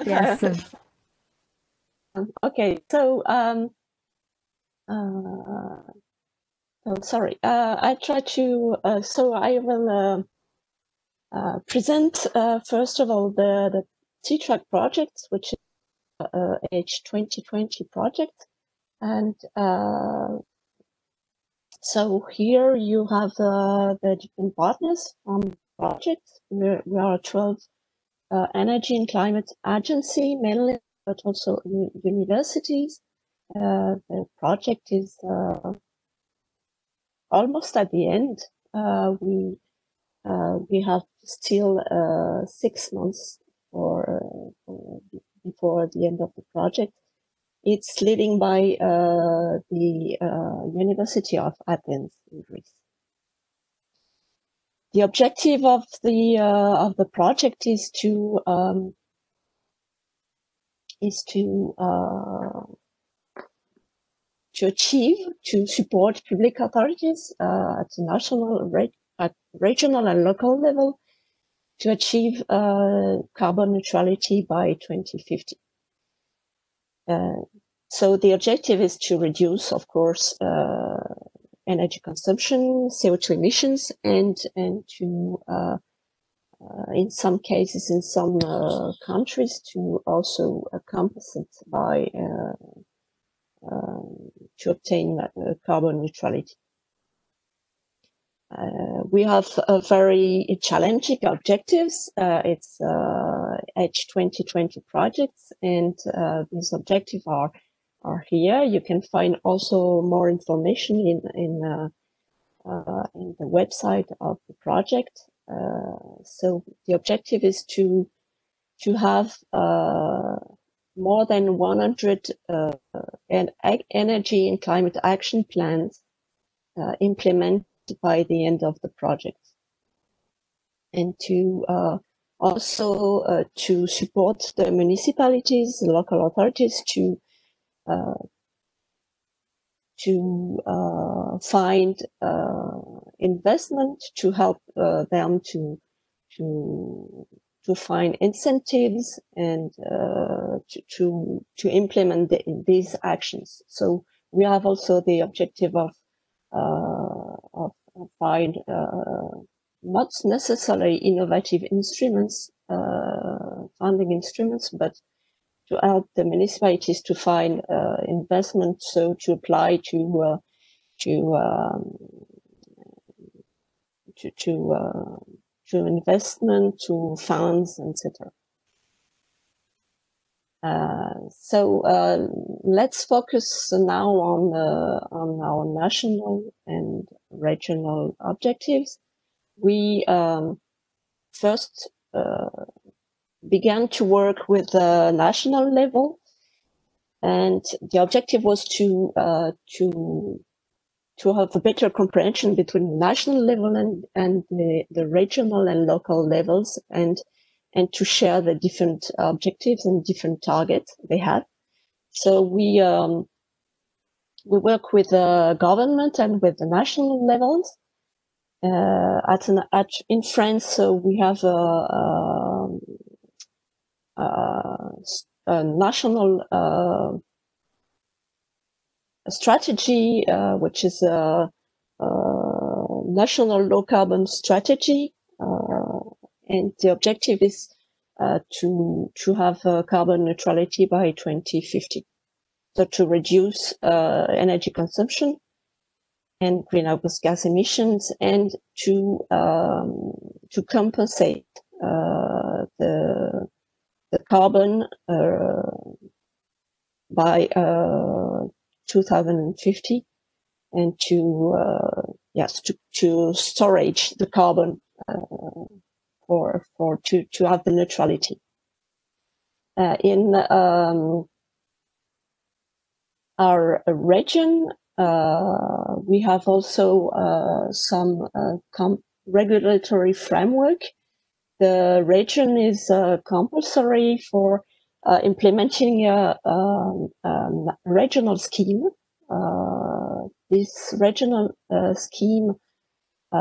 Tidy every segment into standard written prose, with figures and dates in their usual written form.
Yes. Okay, so sorry. I try to. So I will present first of all the C-Track project, which is H2020 project, and so here you have the different partners on the project. We are a 12 energy and climate agency mainly, but also universities. The project is almost at the end. We have still 6 months before the end of the project. It's leading by the University of Athens in Greece. The objective of the project is to support public authorities at the national, at regional and local level to achieve carbon neutrality by 2050. So the objective is to reduce, of course, energy consumption, CO2 emissions, and to in some cases, in some countries, to also compensate by to obtain carbon neutrality. We have very challenging objectives. It's H2020 projects, and these objectives are here. You can find also more information in the website of the project. So the objective is to have more than 100 energy and climate action plans implemented by the end of the project, and to also to support the municipalities, the local authorities to find investment to help them to find incentives and to implement these actions. So we have also the objective of find not necessarily innovative instruments, funding instruments, but to help the municipalities to find investment, so to apply to investment, to funds, etc. So let's focus now on our national and regional objectives. We first began to work with the national level, and the objective was to have a better comprehension between the national level and the regional and local levels, and to share the different objectives and different targets they have. So we work with the government and with the national levels. In France, so we have a national strategy, which is a national low carbon strategy, and the objective is to have carbon neutrality by 2050. So to reduce energy consumption and greenhouse gas emissions, and to compensate the carbon by 2050, and to storage the carbon to have the neutrality. In our region, we have also some regulatory framework. The region is compulsory for implementing a regional scheme. This regional scheme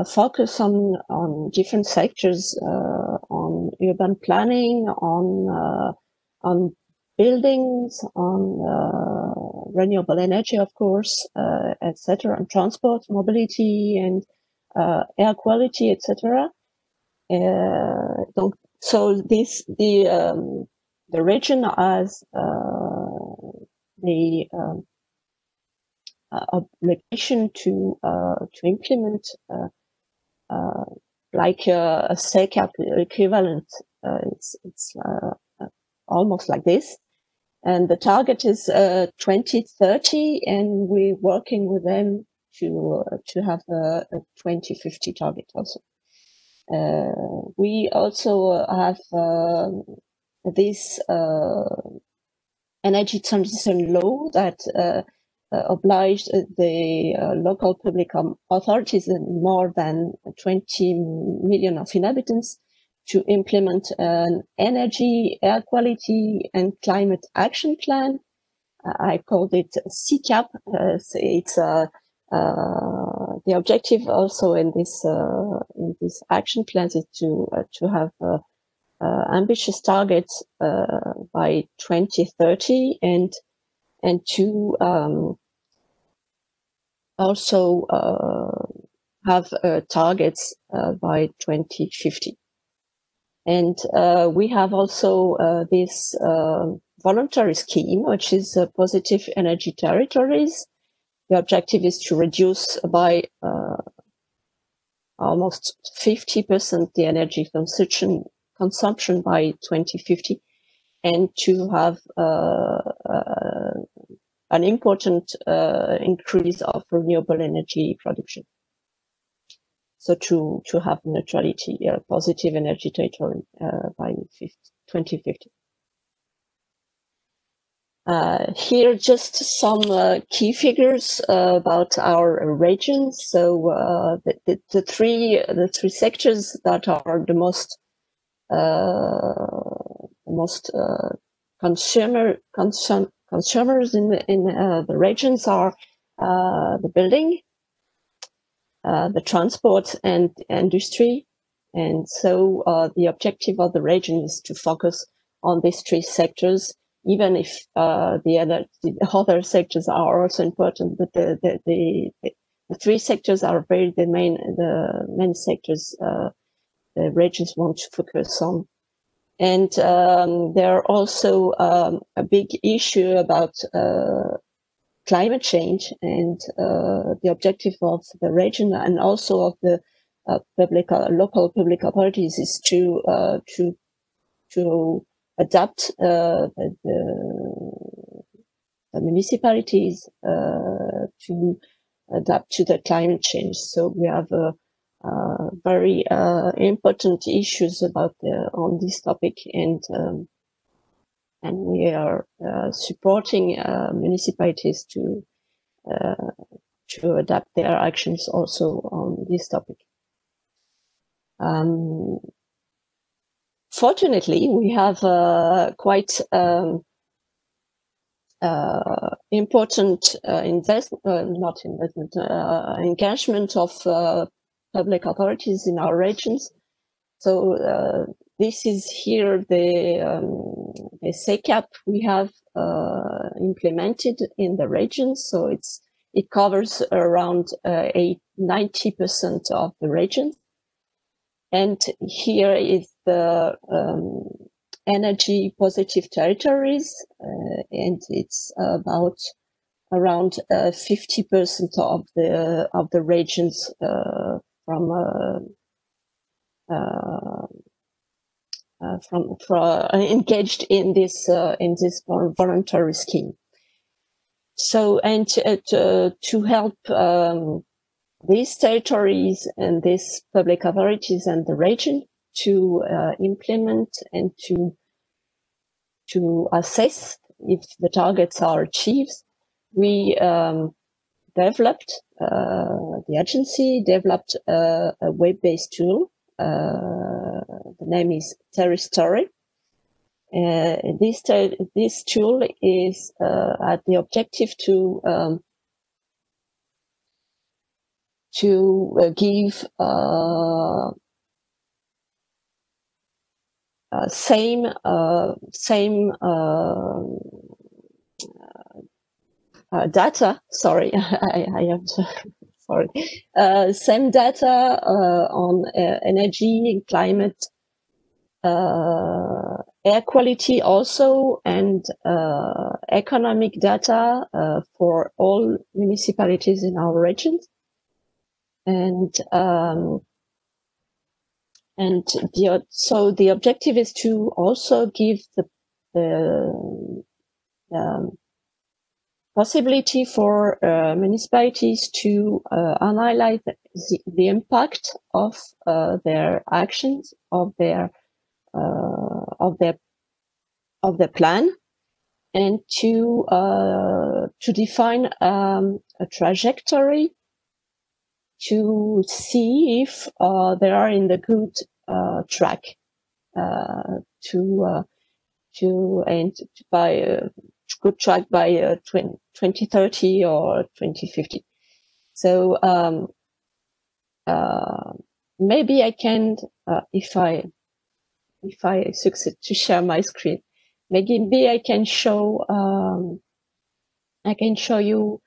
focus on different sectors, on urban planning, on on buildings, on renewable energy, of course, etc., on transport, mobility, and air quality, etc. So the region has the obligation to implement like a C-Cap equivalent. It's almost like this, and the target is 2030, and we're working with them to have a 2050 target also. We also have this energy transition law that obliged the local public authorities in more than 20 million of inhabitants to implement an energy, air quality, and climate action plan. I called it C-Cap. It's the objective also in this action plan is to have ambitious targets by 2030 and to also have targets by 2050. And we have also this voluntary scheme, which is positive energy territories. The objective is to reduce by almost 50% the energy consumption by 2050, and to have an important increase of renewable energy production. So to have neutrality, positive energy territory by 2050. Here just some key figures about our region. So the three sectors that are the most consumers in the regions are the building, the transport, and industry. And so the objective of the region is to focus on these three sectors, even if the other sectors are also important, but the three sectors are the main sectors the regions want to focus on. And there are also a big issue about climate change, and the objective of the region and also of the local public authorities is to adapt the municipalities to adapt to the climate change. So we have very important issues about on this topic, and we are supporting municipalities to adapt their actions also on this topic. Fortunately, we have quite important engagement of public authorities in our regions. So this is here the C-Cap we have implemented in the regions. So it covers around 90% of the regions. And here is the energy positive territories, and it's about around 50% of the regions from engaged in this voluntary scheme. So, and to help these territories and these public authorities and the region to implement and to assess if the targets are achieved, we developed, the agency developed a web-based tool. The name is Terristory. This tool is had the objective to give same data. Sorry, I have to. Sorry, same data on energy and climate, air quality also, and economic data for all municipalities in our regions. And so the objective is to also give the possibility for municipalities to analyze the impact of their actions, of their plan, and to define a trajectory to see if they are in the good track by good track by 2030 or 2050. So maybe I can, if I succeed to share my screen, maybe I can show you.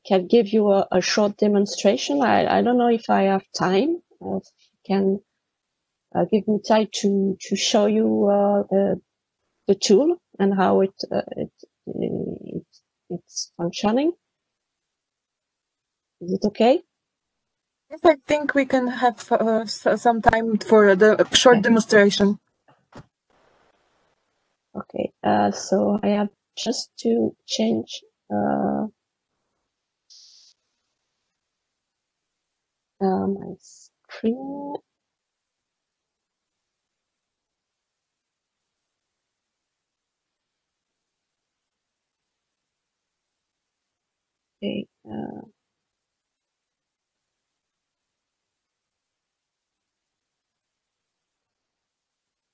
Can give you a short demonstration. I don't know if I have time. If you can give me time to show you the tool and how it's functioning. Is it okay? Yes, I think we can have some time for the short demonstration. Okay, so I have just to change my screen. Okay.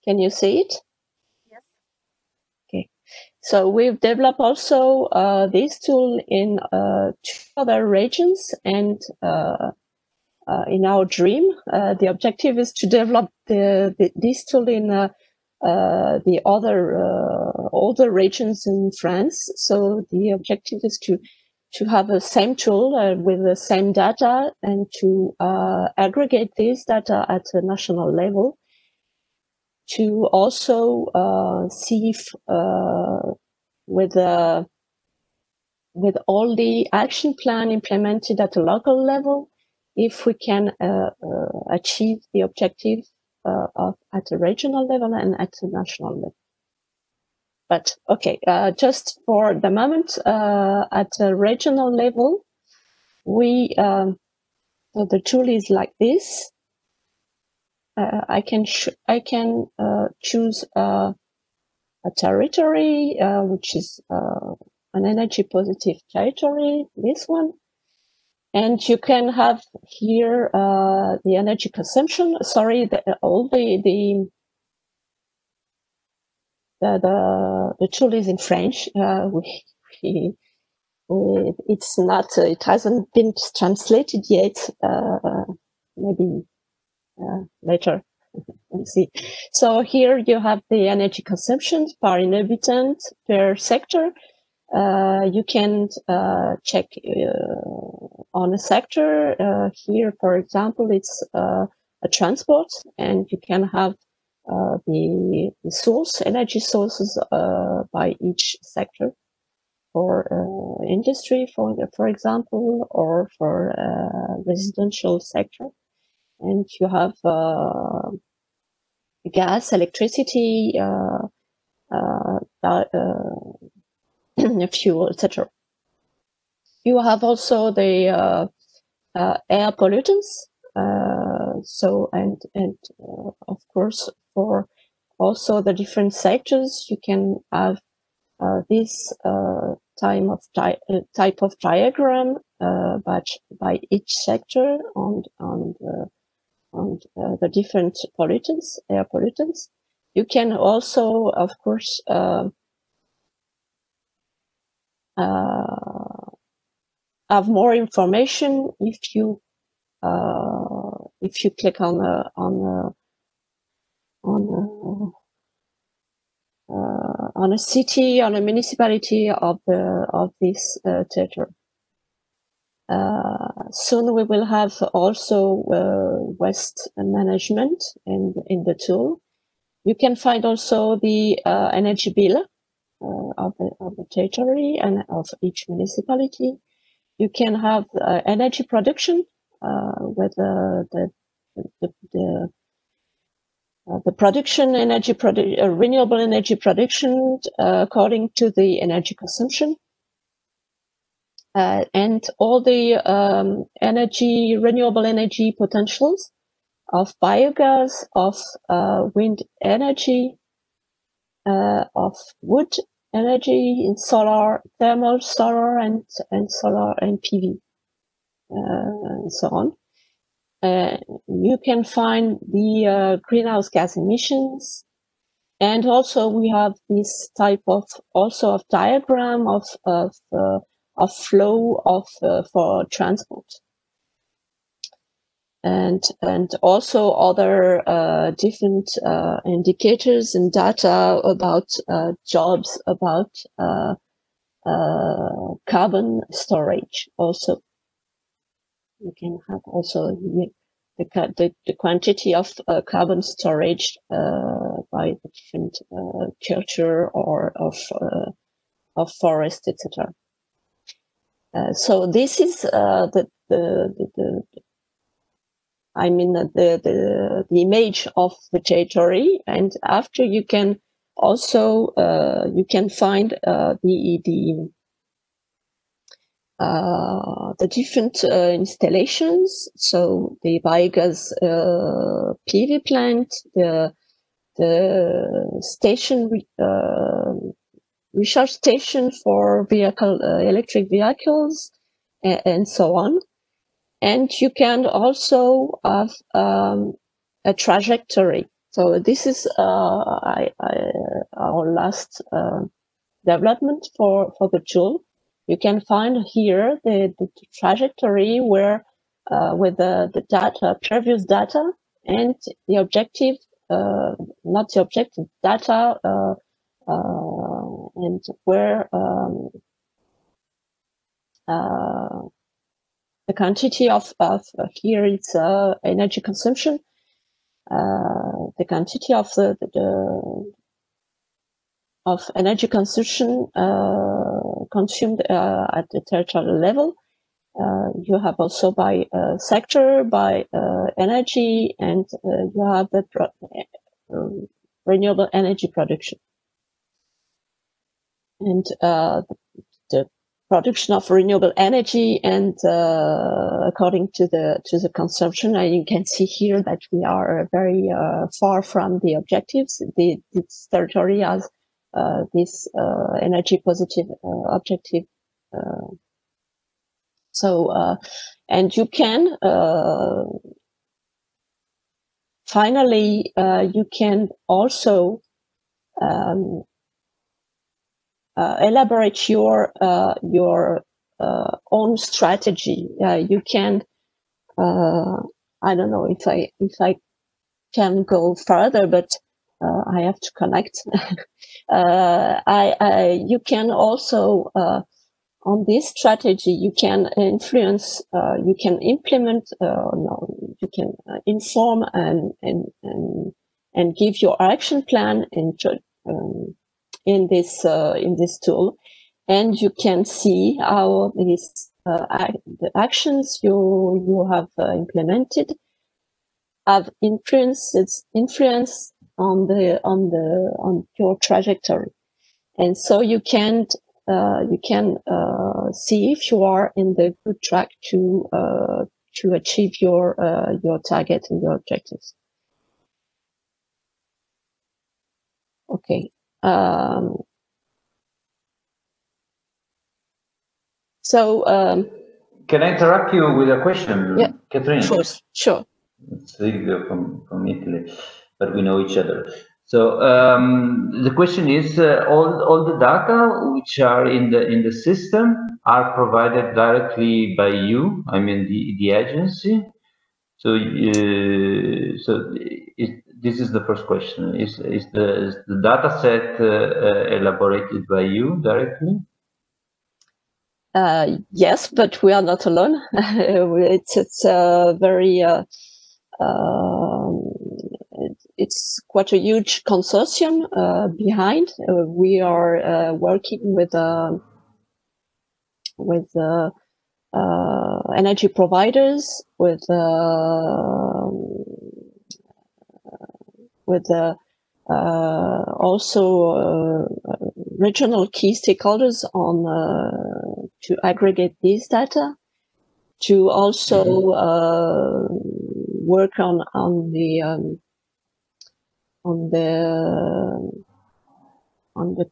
Can you see it? Yes. Okay. So we've developed also this tool in 2 other regions, and in our dream, the objective is to develop this tool in the other regions in France. So the objective is to have the same tool with the same data, and to aggregate this data at a national level, to also see if with all the action plan implemented at a local level, if we can achieve the objective at a regional level and at a national level. But okay, just for the moment, at a regional level, so the tool is like this. I can choose a territory which is an energy positive territory, this one. And you can have here the energy consumption. Sorry, all the tool is in French. It's not. It hasn't been translated yet. Maybe later. Let's see. So here you have the energy consumption per inhabitant per sector. You can check on a sector. Here, for example, it's a transport, and you can have the energy sources by each sector, for industry, for example, or for residential sector. And you have gas, electricity, fuel, etc. You have also the air pollutants. So and of course, for also the different sectors, you can have this type of diagram, but by each sector on the different pollutants, air pollutants. You can also, of course, have more information if you click on a city, on a municipality of this territory. Soon we will have also waste management in the tool. You can find also the energy bill of the territory and of each municipality. You can have energy production with the production renewable energy production according to the energy consumption, and all the renewable energy potentials of biogas, of wind energy, of wood energy, in solar, thermal solar, and solar and PV, and so on. You can find the greenhouse gas emissions, and also we have this type of diagram of flow for transport, and also other different indicators and data about jobs, about carbon storage. Also, you can have also the quantity of carbon storage by the different culture or of forest, etc. So this is the image of the territory, and after you can also you can find the different installations. So the biogas PV plant, the station recharge station for electric vehicles, and so on. And you can also have a trajectory. So this is our last development for the tool. You can find here the trajectory where with the data, previous data, and the objective, not the objective data, and where the quantity of here it's energy consumption, the quantity of of energy consumption consumed at the territorial level. You have also by sector, by energy, and you have the renewable energy production. And the production of renewable energy, and according to the consumption, and you can see here that we are very far from the objectives. This territory has this energy positive objective. And you can finally you can also elaborate your own strategy. You can I don't know if I can go further, but I have to connect. You can also on this strategy, you can influence, you can implement, you can inform and give your action plan in this tool, and you can see how these the actions you have implemented have influence on your trajectory, and so you can see if you are in the good track to achieve your target and your objectives. Okay. Can I interrupt you with a question, yeah, Catherine? Sure. It's Silvio from Italy, but we know each other. So the question is, all the data which are in the system are provided directly by you. I mean the agency. So This is the first question. Is the data set elaborated by you directly? Yes, but we are not alone. It's very it's quite a huge consortium behind. We are working with energy providers, with also regional key stakeholders on to aggregate these data, to also work on the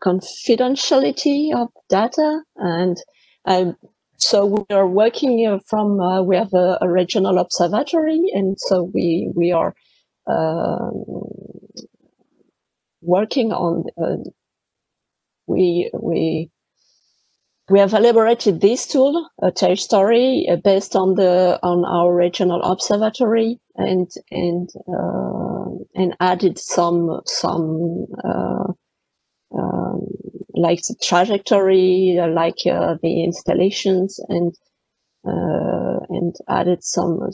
confidentiality of data. And so we are working from we have a regional observatory, and so we are working on we have elaborated this tool, a territory, based on our regional observatory, and added some like the trajectory, like the installations, and added some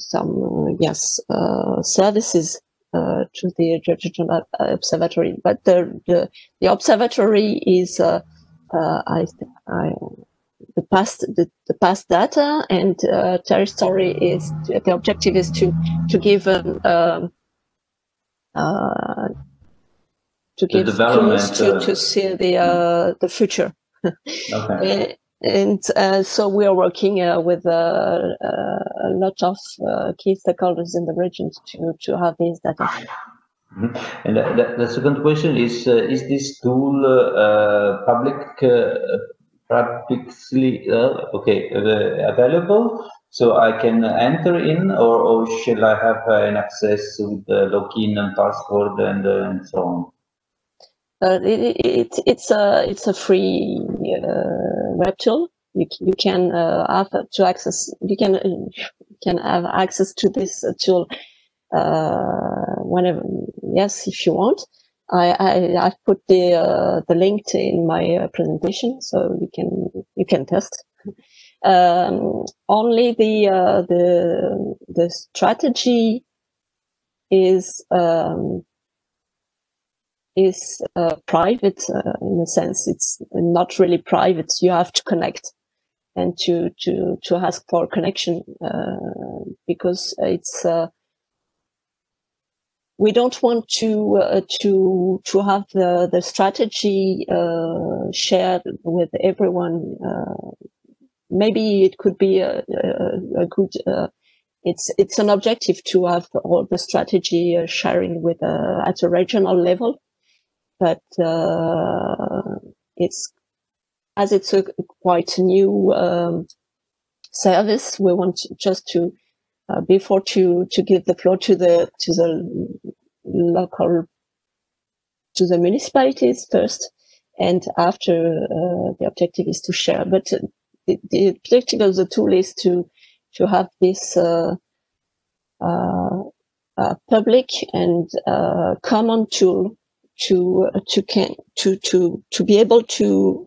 services to the regional observatory. But the observatory is the past data, and territory is the objective is to give to give clues to see the future. Okay. And so we are working with a lot of key stakeholders in the region to have these data. Mm-hmm. And the second question is this tool publicly available, so I can enter in, or shall I have an access with the login and password and so on? It's a free web tool. You can have to access. You can have access to this tool whenever. Yes, if you want. I've put the link in my presentation, so you can test. Only the strategy is private in a sense. It's not really private. You have to connect and to ask for connection because it's we don't want to have the strategy shared with everyone. Maybe it could be a good. It's an objective to have all the strategy sharing with at a regional level. But it's a quite new service. We want just to before to give the floor to the local, to the municipalities first, and after the objective is to share. But the objective of the tool is to have this public and common tool to be able to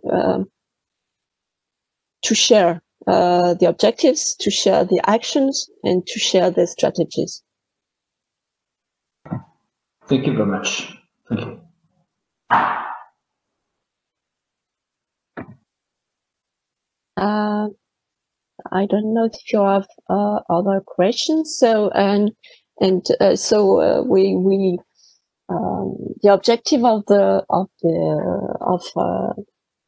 share the objectives, to share the actions, and to share the strategies. Thank you very much. Thank you. I don't know if you have other questions. So we the objective of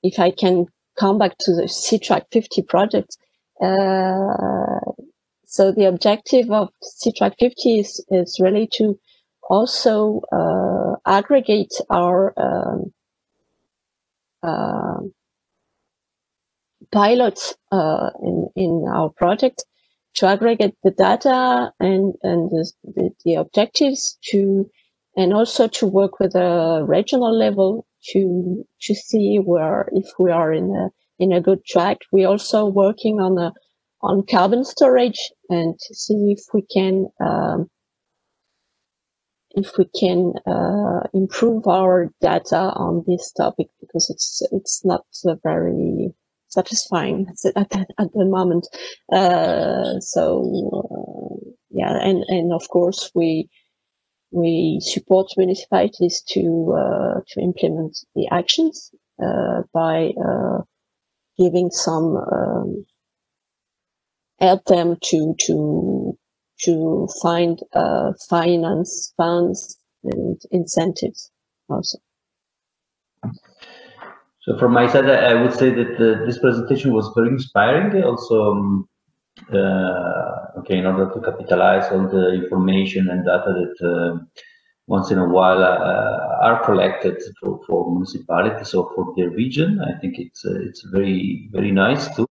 if I can come back to the C-Track50 project. So the objective of C-Track50 is really to also aggregate our pilots in our project, to aggregate the data and the objectives, and also to work with a regional level to see if we are in a good track. We're also working on carbon storage, and to see if we can if we can improve our data on this topic, because it's not very satisfying at the moment. Yeah, and of course we support municipalities to implement the actions by giving some help them to find finance funds and incentives also. So from my side, I would say that this presentation was very inspiring. Also, okay, in order to capitalize all the information and data that once in a while are collected for municipalities or for their region, I think it's very nice too.